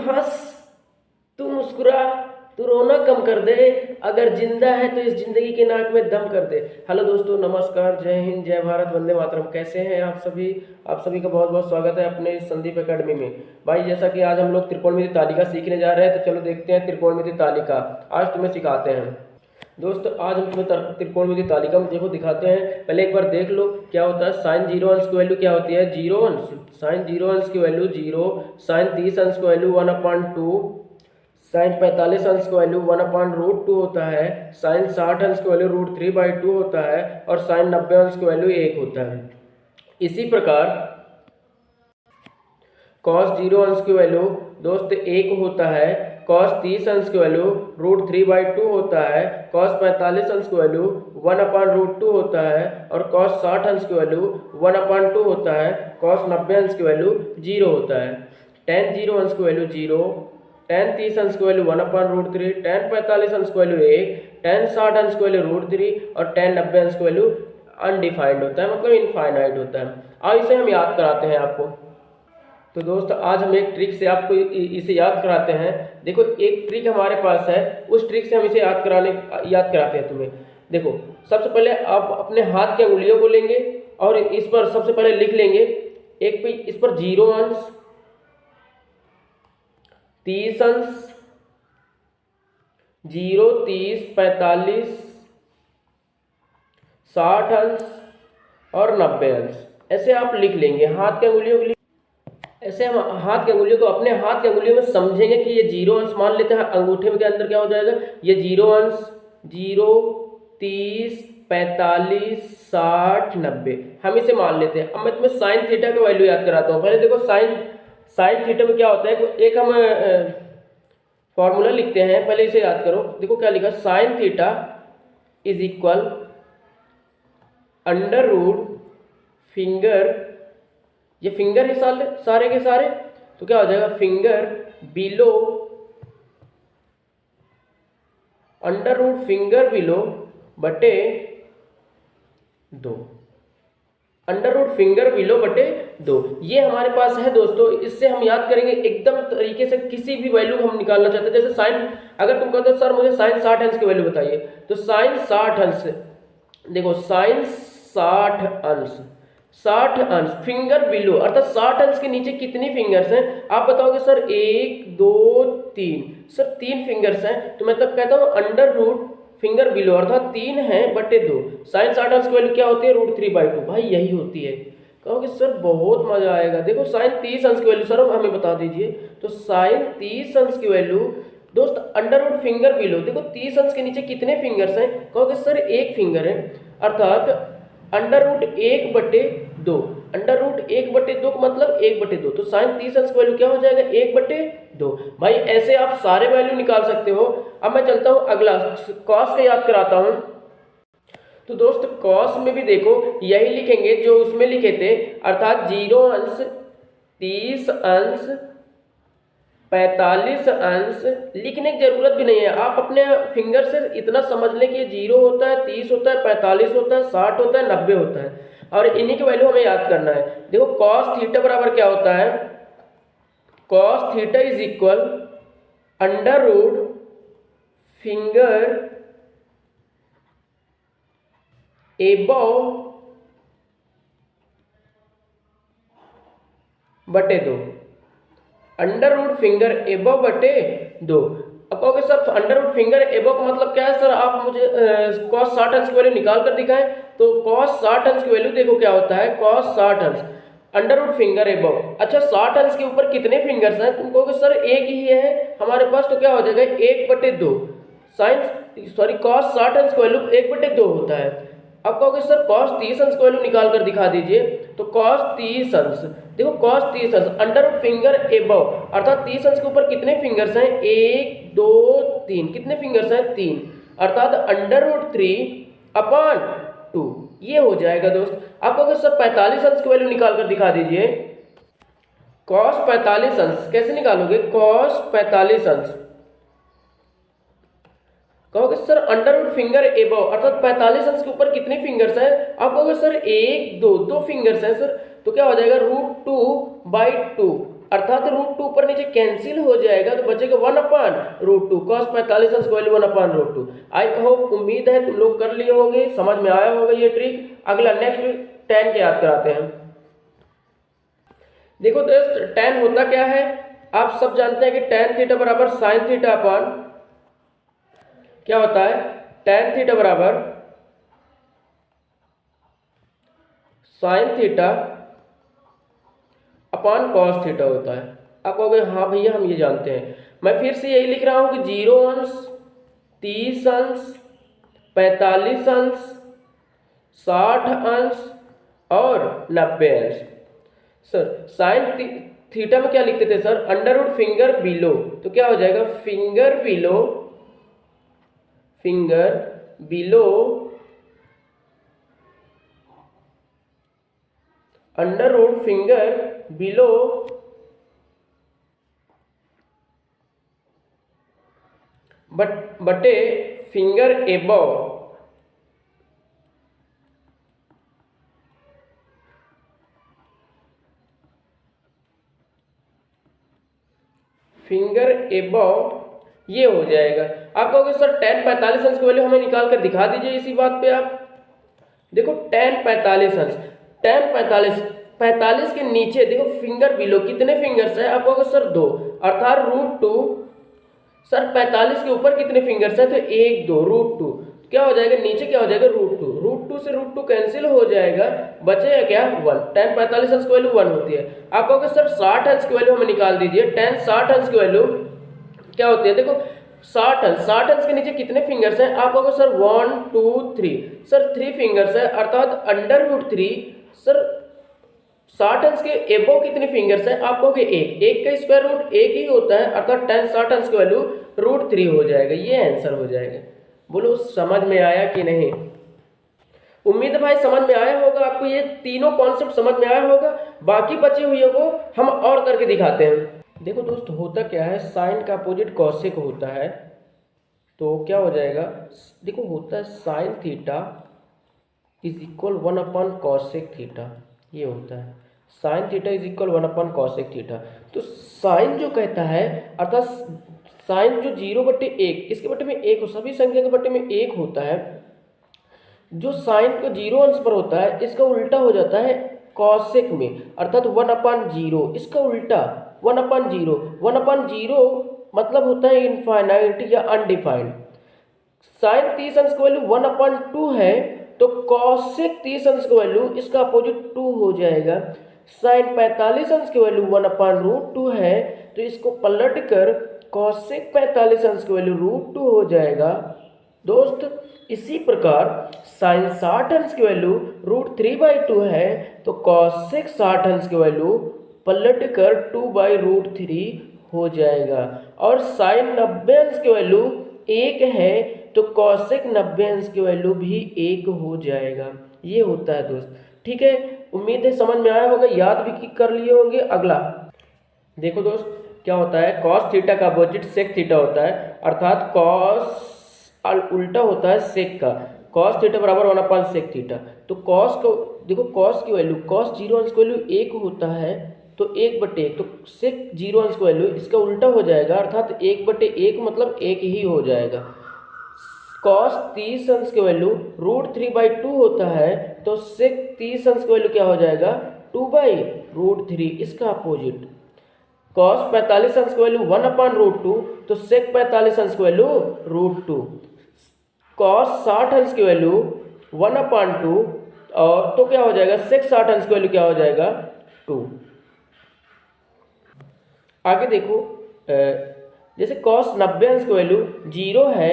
हंस, तू मुस्कुरा, तू रोना कम कर दे, अगर जिंदा है तो इस जिंदगी के नाक में दम कर दे। हेलो दोस्तों, नमस्कार, जय हिंद, जय भारत, वंदे मातरम। कैसे हैं आप सभी? आप सभी का बहुत बहुत स्वागत है अपने संदीप एकेडमी में। भाई, जैसा कि आज हम लोग त्रिकोणमिति तालिका सीखने जा रहे हैं, तो चलो देखते हैं त्रिकोणमिति तालिका। आज तुम्हें सिखाते हैं दोस्त। आज हम तुम्हें त्रिकोणमिति तालिका में देखो दिखाते हैं। पहले एक बार देख लो क्या होता है। साइन 0 अंश की वैल्यू क्या होती है? 0 अंश। साइन 0 अंश की वैल्यू 0, साइन 30 अंश की वैल्यू 1/2, साइन 45 अंश की वैल्यू 1/√2 होता है, साइन 60 अंश की वैल्यू √3/2 होता है, और साइन 90 अंश की वैल्यू 1 होता है। इसी प्रकार कॉस 0 अंश की वैल्यू दोस्त 1 होता है, कॉस 30 अंश की वैल्यू √3/2 होता है, कॉस 45 अंश की वैल्यू 1/√2 होता है, और कॉस 60 अंश की वैल्यू 1/2 होता है, कॉस 90 अंश की वैल्यू 0 होता है। tan 0 अंश की वैल्यू 0, tan 30 अंश की वैल्यू 1/√3, tan 45 अंश की वैल्यू 1, tan 60 अंश की वैल्यू √3, और tan 90 अंश की वैल्यू अनडिफाइंड होता है, मतलब इनफाइनाइट होता है। अब इसे हम याद कराते हैं आपको। तो दोस्त, आज हम एक ट्रिक से आपको इसे याद कराते हैं। देखो, एक ट्रिक हमारे पास है, उस ट्रिक से हम इसे याद कराते हैं तुम्हें। देखो, सबसे पहले आप अपने हाथ की अंगुलियों को लेंगे और इस पर सबसे पहले लिख लेंगे एक पे इस पर 0 अंश, 30 अंश, 0, 30, 45, 60 अंश और 90 अंश। ऐसे आप लिख लेंगे हाथ की अंगुलियों के लिए। ऐसे हम हाथ की अंगुलियों को अपने हाथ की अंगुलियों में समझेंगे कि ये 0 अंश मान लेते हैं। अंगूठे के अंदर क्या हो जाएगा? ये 0 अंश, 0, 30, 45, 60, 90 हम इसे मान लेते हैं। अब मैं तुम्हें साइन थीटा की वैल्यू याद कराता हूँ। पहले देखो, साइन थीटा में क्या होता है। एक हम फॉर्मूला लिखते हैं, पहले इसे याद करो। देखो क्या लिखा, sine theta is equal under root finger, ये फिंगर है सारे के सारे, तो क्या हो जाएगा? Finger below under root finger below बटे 2, अंडर रूट फिंगर बिलो बटे 2। ये हमारे पास है दोस्तों। इससे हम याद करेंगे एकदम तरीके से। किसी भी वैल्यू हम निकालना चाहते हैं, जैसे साइन, अगर तुम कहते हो सर मुझे साइन 60 अंश की वैल्यू बताइए, तो साइन 60 अंश, देखो साइन 60 अंश, 60 अंश फिंगर बिलो, अर्थात 60 अंश के नीचे कितनी फिंगर्स हैं? आप बताओगे सर 1, 2, 3। सर 3 फिंगर्स हैं, तो मैं तब कहता हूँ अंडर रूट फिंगर बिलो, अर्थात 3 है बटे 2। साइन 60 अंश की वैल्यू क्या होती है? √3/2। भाई यही होती है। कहोगे सर बहुत मजा आएगा। देखो, साइन 30 अंश की वैल्यू सर हमें बता दीजिए। तो साइन 30 अंश की वैल्यू दोस्त अंडर रूट फिंगर बिलो, देखो 30 अंश के नीचे कितने फिंगर्स हैं? कहोगे सर 1 फिंगर है, अर्थात अंडर रूट 1/2। अंडर रूट 1/2 का मतलब 1/2। तो साइन 30 अंश की वैल्यू क्या हो जाएगा? 1/2। भाई ऐसे आप सारे वैल्यू निकाल सकते हो। अब मैं चलता हूं अगला, कॉस का याद कराता हूं। तो दोस्त, कॉस में भी देखो यही लिखेंगे जो उसमें लिखे थे, अर्थात 0 अंश, 30 अंश, 45 अंश। लिखने की जरूरत भी नहीं है, आप अपने फिंगर से इतना समझ लें कि ये 0 होता है, 30 होता है, 45 होता है, 60 होता है, 90 होता है, और इन्हीं की वैल्यू हमें याद करना है। देखो, कॉस थीटा बराबर क्या होता है? Cos theta is equal under root finger above बटे 2, अंडर रूट फिंगर एबव बटे 2। अब कहोगे sir under root finger above का मतलब क्या है? सर आप मुझे कॉस 60 अंश की वैल्यू निकाल कर दिखाएं। तो कॉस 60 अंश की वैल्यू देखो क्या होता है, कॉस 60 अंश अंडर रूट फिंगर एबव। अच्छा, 60 अंश के ऊपर कितने फिंगर्स हैं? तुम कहोगे सर एक ही है हमारे पास, तो क्या हो जाएगा? 1/2। कॉस 60 अंश की वैल्यू 1/2 होता है। अब कहोगे सर cos 30 अंश की वैल्यू निकाल कर दिखा दीजिए। तो cos 30 अंश, देखो cos 30 अंश अंडर रूट फिंगर एबव, अर्थात 30 अंश के ऊपर कितने फिंगर्स हैं? 1, 2, 3। कितने फिंगर्स हैं? 3, अर्थात अंडर रूट 3/2। ये हो जाएगा दोस्त। आप कहोगे सर 45 अंश की वैल्यू निकाल कर दिखा दीजिए। cos 45 अंश कैसे निकालोगे? cos 45 अंश कहोगे sir under root finger above, अर्थात 45 अंश के ऊपर कितने फिंगर्स हैं? आप कहोगे सर 1, 2 फिंगर्स हैं सर, तो क्या हो जाएगा? √2/2, अर्थात √2 ऊपर नीचे कैंसिल हो जाएगा तो बचेगा 1/√2। cos 45 अंश की वैल्यू 1/√2। आई होप, उम्मीद है तुम लोग कर लिए होंगे, समझ में आया होगा ये ट्रिक। अगला नेक्स्ट tan के याद कराते हैं। देखो दोस्त, tan होता क्या है, आप सब जानते हैं कि tan थीटा बराबर sin थीटा अपान क्या होता है, tan थीटा बराबर sin theta upon cos theta होता है। आप कहोगे हाँ भैया हम ये जानते हैं। मैं फिर से यही लिख रहा हूं कि 0 अंश, 30 अंश, 45 अंश, 60 अंश और 90 अंश। सर साइन थीटा में क्या लिखते थे sir, under root finger below, तो क्या हो जाएगा finger below under root finger below बटे फिंगर एबव फिंगर एबव, ये हो जाएगा। आप कहोगे सर tan 45 अंश की वैल्यू हमें निकाल कर दिखा दीजिए इसी बात पे आप। देखो tan 45 अंश, tan 45 के नीचे देखो फिंगर बिलो कितने फिंगर्स है, आप कहोगे सर 2, अर्थात √2। सर 45 के ऊपर कितने फिंगर्स है, तो 1 2 √2, क्या हो जाएगा नीचे क्या हो जाएगा √2 से √2 कैंसिल हो जाएगा, बचेगा क्या 1। tan 45 अंश की वैल्यू 1 होती है। आप कहोगे सर 60 अंश की वैल्यू हमें निकाल दीजिए। tan 60 अंश की वैल्यू क्या होती है, देखो 60 अंश के नीचे कितने फिंगर्स हैं, आप कहोगे सर 1 2 3, सर 3 फिंगर्स है, अर्थात अंडर√3। सर 60 अंश के एबो कितने फिंगर्स हैं, आप कहोगे 1 का स्क्वायर रूट 1 ही होता है, अर्थात tan 60 अंश की वैल्यू √3 हो जाएगा। ये आंसर हो जाएगा। बोलो समझ में आया कि नहीं। उम्मीद है भाई समझ में आया होगा आपको, ये तीनों कॉन्सेप्ट समझ में आया होगा। बाकी बचे हुए को हम और करके दिखाते हैं। देखो दोस्त, होता क्या है, साइन का अपोजिट कॉसेक होता है, तो क्या हो जाएगा, देखो होता है sine theta is equal one by cosec theta, ये होता है sine theta is equal one by cosec theta. तो साइन जो कहता है, अर्थात साइन जो 0/1 इसके बटे में 1 हो, सभी संख्या के बटे में 1 होता है, जो साइन को 0 अंश पर होता है इसका उल्टा हो जाता है कॉसेक में, अर्थात 1/0, इसका उल्टा 1/0। 1/0 मतलब होता है इनफाइनाइट या अनडिफाइंड। साइन 30 अंश की वैल्यू 1/2 है, तो कॉसेक 30 अंश की वैल्यू इसका अपोजिट 2 हो जाएगा। साइन 45 अंश की वैल्यू 1/√2 है, तो इसको पलट कर कॉसेक 45 अंश की वैल्यू √2 हो जाएगा। दोस्त इसी प्रकार साइन 60 अंश की वैल्यू √3/2 है, तो कॉसेक 60 अंश की वैल्यू पलट कर 2/√3 हो जाएगा। और साइन 90 अंश की वैल्यू 1 है, तो कॉसेक 90 अंश की वैल्यू भी 1 हो जाएगा। ये होता है दोस्त, ठीक है। उम्मीद है समझ में आया होगा, याद भी कर लिए होंगे। अगला देखो दोस्त, क्या होता है, कॉस थीटा का अपोजिट सेक थीटा होता है, अर्थात कॉस उल्टा होता है सेक का। कॉस थीटा बराबर 1/सेक थीटा। तो कॉस को देखो, कॉस की वैल्यू, कॉस 0 अंश की वैल्यू 1 होता है, तो 1/1, तो सेक 0 अंश की वैल्यू इसका उल्टा हो जाएगा, अर्थात 1/1 मतलब 1 ही हो जाएगा। कॉस 30 अंश की वैल्यू √3/2 होता है, तो सेक 30 अंश की वैल्यू क्या हो जाएगा 2/√3, इसका अपोजिट। कॉस 45 अंश की वैल्यू 1/√2, तो सेक 45 अंश की वैल्यू √2। कॉस 60 अंश की वैल्यू 1/2, और तो क्या हो जाएगा सेक 60 अंश की वैल्यू क्या हो जाएगा 2। आगे देखो, जैसे कॉस 90 अंश की वैल्यू 0 है,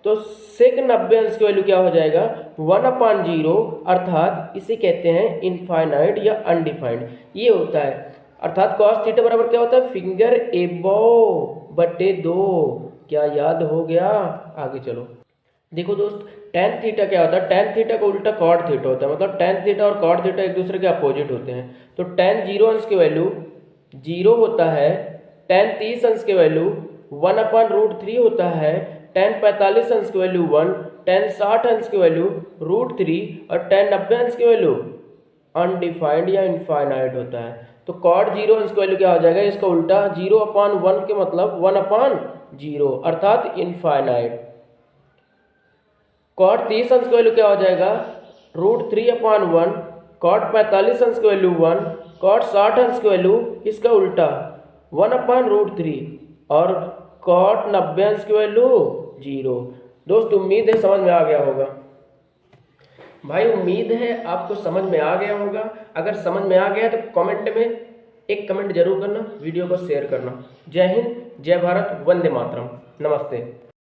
तो सेक 90 अंश की वैल्यू क्या हो जाएगा 1/0, अर्थात इसे कहते हैं इनफाइनाइट या अनडिफाइंड। ये होता है, अर्थात कॉस थीटा बराबर क्या होता है फिंगर एबव/2। क्या याद हो गया। आगे चलो, देखो दोस्त, tan थीटा क्या होता है, tan थीटा का उल्टा कॉट थीटा होता है, मतलब tan थीटा और कॉट थीटा एक दूसरे के अपोजिट होते हैं। तो tan 0 अंश की वैल्यू 0 होता है, tan 30 अंश की वैल्यू 1/√3 होता है, tan 45 अंश की वैल्यू 1, tan 60 अंश की वैल्यू √3 और tan 90 अंश की वैल्यू अनडिफाइंड या इनफाइनाइट होता है। तो कॉट 0 अंश की वैल्यू क्या हो जाएगा, इसका उल्टा 0/1 के मतलब 1/0 अर्थात इनफाइनाइट। कॉट 30 अंश की वैल्यू क्या हो जाएगा, √3/1। कॉट 45 अंश की वैल्यू 1। कॉट 60 अंश की वैल्यू इसका उल्टा 1/√3 और कॉट 90 अंश की वैल्यू 0। दोस्त उम्मीद है समझ में आ गया होगा भाई, उम्मीद है आपको समझ में आ गया होगा। अगर समझ में आ गया तो कमेंट में एक कमेंट जरूर करना, वीडियो को शेयर करना। जय हिंद, जय भारत, वंदे मातरम, नमस्ते।